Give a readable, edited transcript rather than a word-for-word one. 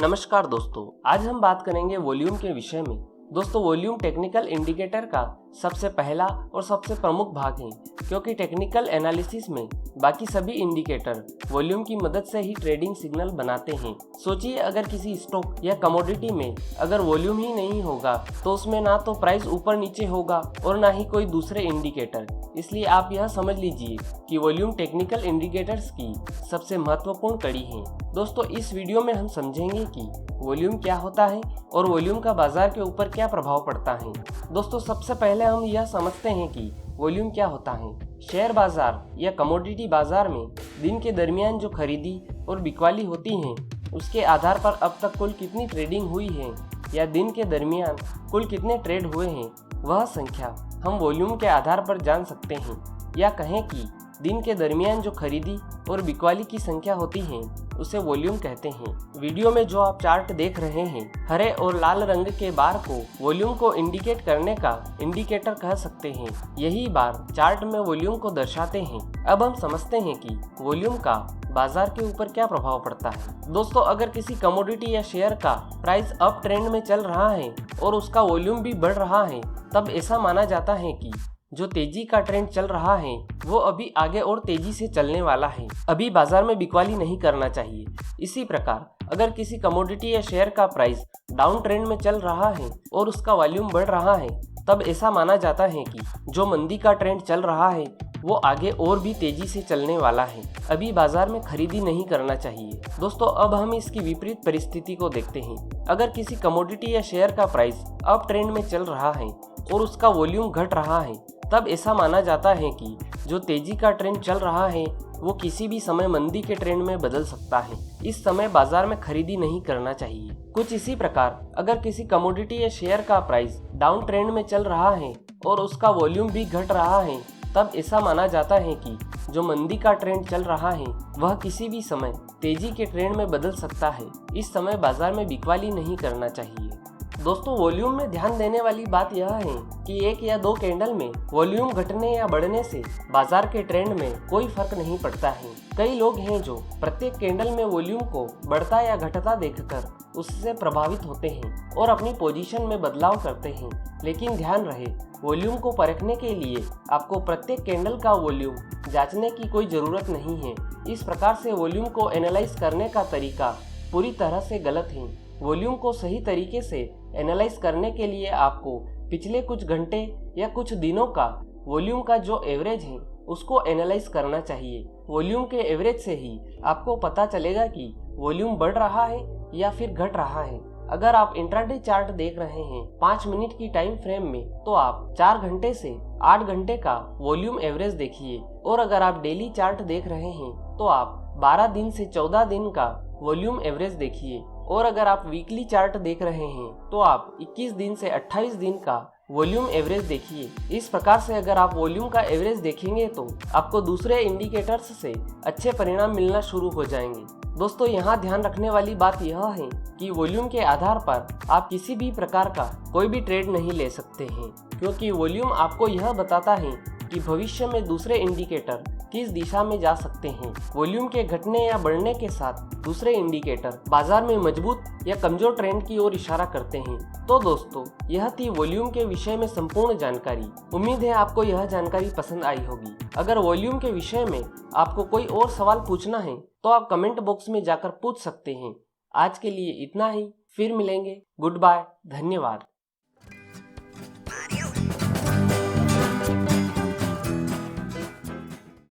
नमस्कार दोस्तों, आज हम बात करेंगे वॉल्यूम के विषय में। दोस्तों, वॉल्यूम टेक्निकल इंडिकेटर का सबसे पहला और सबसे प्रमुख भाग है, क्योंकि टेक्निकल एनालिसिस में बाकी सभी इंडिकेटर वॉल्यूम की मदद से ही ट्रेडिंग सिग्नल बनाते हैं। सोचिए, अगर किसी स्टॉक या कमोडिटी में अगर वॉल्यूम ही नहीं होगा तो उसमें ना तो प्राइस ऊपर नीचे होगा और ना ही कोई दूसरे इंडिकेटर। इसलिए आप यह समझ लीजिए कि वॉल्यूम टेक्निकल इंडिकेटर्स की सबसे महत्वपूर्ण कड़ी है। दोस्तों, इस वीडियो में हम समझेंगे कि वॉल्यूम क्या होता है और वॉल्यूम का बाजार के ऊपर क्या प्रभाव पड़ता है। दोस्तों, सबसे पहले हम यह समझते हैं कि वॉल्यूम क्या होता है। शेयर बाजार या कमोडिटी बाजार में दिन के दरमियान जो खरीदी और बिकवाली होती है, उसके आधार पर अब तक कुल कितनी ट्रेडिंग हुई है या दिन के दरमियान कुल कितने ट्रेड हुए हैं, वह संख्या हम वॉल्यूम के आधार पर जान सकते हैं। या कहें कि दिन के दरमियान जो खरीदी और बिकवाली की संख्या होती है, उसे वॉल्यूम कहते हैं। वीडियो में जो आप चार्ट देख रहे हैं, हरे और लाल रंग के बार को वॉल्यूम को इंडिकेट करने का इंडिकेटर कह सकते हैं। यही बार चार्ट में वॉल्यूम को दर्शाते हैं। अब हम समझते हैं कि वॉल्यूम का बाजार के ऊपर क्या प्रभाव पड़ता है। दोस्तों, अगर किसी कमोडिटी या शेयर का प्राइस अप ट्रेंड में चल रहा है और उसका वॉल्यूम भी बढ़ रहा है, तब ऐसा माना जाता है कि जो तेजी का ट्रेंड चल रहा है वो अभी आगे और तेजी से चलने वाला है। अभी बाजार में बिकवाली नहीं करना चाहिए। इसी प्रकार अगर किसी कमोडिटी या शेयर का प्राइस डाउन ट्रेंड में चल रहा है और उसका वॉल्यूम बढ़ रहा है, तब ऐसा माना जाता है कि जो मंदी का ट्रेंड चल रहा है वो आगे और भी तेजी से चलने वाला है। अभी बाजार में खरीदी नहीं करना चाहिए। दोस्तों, अब हम इसकी विपरीत परिस्थिति को देखते हैं। अगर किसी कमोडिटी या शेयर का प्राइस अप ट्रेंड में चल रहा है और उसका वॉल्यूम घट रहा है, तब ऐसा माना जाता है कि जो तेजी का ट्रेंड चल रहा है वो किसी भी समय मंदी के ट्रेंड में बदल सकता है। इस समय बाजार में खरीदी नहीं करना चाहिए। कुछ इसी प्रकार अगर किसी कमोडिटी या शेयर का प्राइस डाउन ट्रेंड में चल रहा है और उसका वॉल्यूम भी घट रहा है, तब ऐसा माना जाता है कि जो मंदी का ट्रेंड चल रहा है वह किसी भी समय तेजी के ट्रेंड में बदल सकता है। इस समय बाजार में बिकवाली नहीं करना चाहिए। दोस्तों, वॉल्यूम में ध्यान देने वाली बात यह है कि एक या दो कैंडल में वॉल्यूम घटने या बढ़ने से बाजार के ट्रेंड में कोई फर्क नहीं पड़ता है। कई लोग हैं जो प्रत्येक कैंडल में वॉल्यूम को बढ़ता या घटता देखकर उससे प्रभावित होते हैं और अपनी पोजीशन में बदलाव करते हैं। लेकिन ध्यान रहे, वॉल्यूम को परखने के लिए आपको प्रत्येक कैंडल का वॉल्यूम जांचने की कोई जरूरत नहीं है। इस प्रकार से वॉल्यूम को एनालाइज करने का तरीका पूरी तरह से गलत है। वॉल्यूम को सही तरीके से एनालाइज करने के लिए आपको पिछले कुछ घंटे या कुछ दिनों का वॉल्यूम का जो एवरेज है उसको एनालाइज करना चाहिए। वॉल्यूम के एवरेज से ही आपको पता चलेगा कि वॉल्यूम बढ़ रहा है या फिर घट रहा है। अगर आप इंट्राडे चार्ट देख रहे हैं 5 मिनट की टाइम फ्रेम में, तो आप 4 घंटे से 8 घंटे का वॉल्यूम एवरेज देखिए। और अगर आप डेली चार्ट देख रहे हैं तो आप 12 दिन से 14 दिन का वॉल्यूम एवरेज देखिए। और अगर आप वीकली चार्ट देख रहे हैं तो आप 21 दिन से 28 दिन का वॉल्यूम एवरेज देखिए। इस प्रकार से अगर आप वॉल्यूम का एवरेज देखेंगे तो आपको दूसरे इंडिकेटर्स से अच्छे परिणाम मिलना शुरू हो जाएंगे। दोस्तों, यहाँ ध्यान रखने वाली बात यह है कि वॉल्यूम के आधार पर आप किसी भी प्रकार का कोई भी ट्रेड नहीं ले सकते हैं, क्योंकि वॉल्यूम आपको यह बताता है कि भविष्य में दूसरे इंडिकेटर किस दिशा में जा सकते हैं। वॉल्यूम के घटने या बढ़ने के साथ दूसरे इंडिकेटर बाजार में मजबूत या कमजोर ट्रेंड की ओर इशारा करते हैं। तो दोस्तों, यह थी वॉल्यूम के विषय में संपूर्ण जानकारी। उम्मीद है आपको यह जानकारी पसंद आई होगी। अगर वॉल्यूम के विषय में आपको कोई और सवाल पूछना है तो आप कमेंट बॉक्स में जाकर पूछ सकते हैं। आज के लिए इतना ही, फिर मिलेंगे। गुड बाय, धन्यवाद।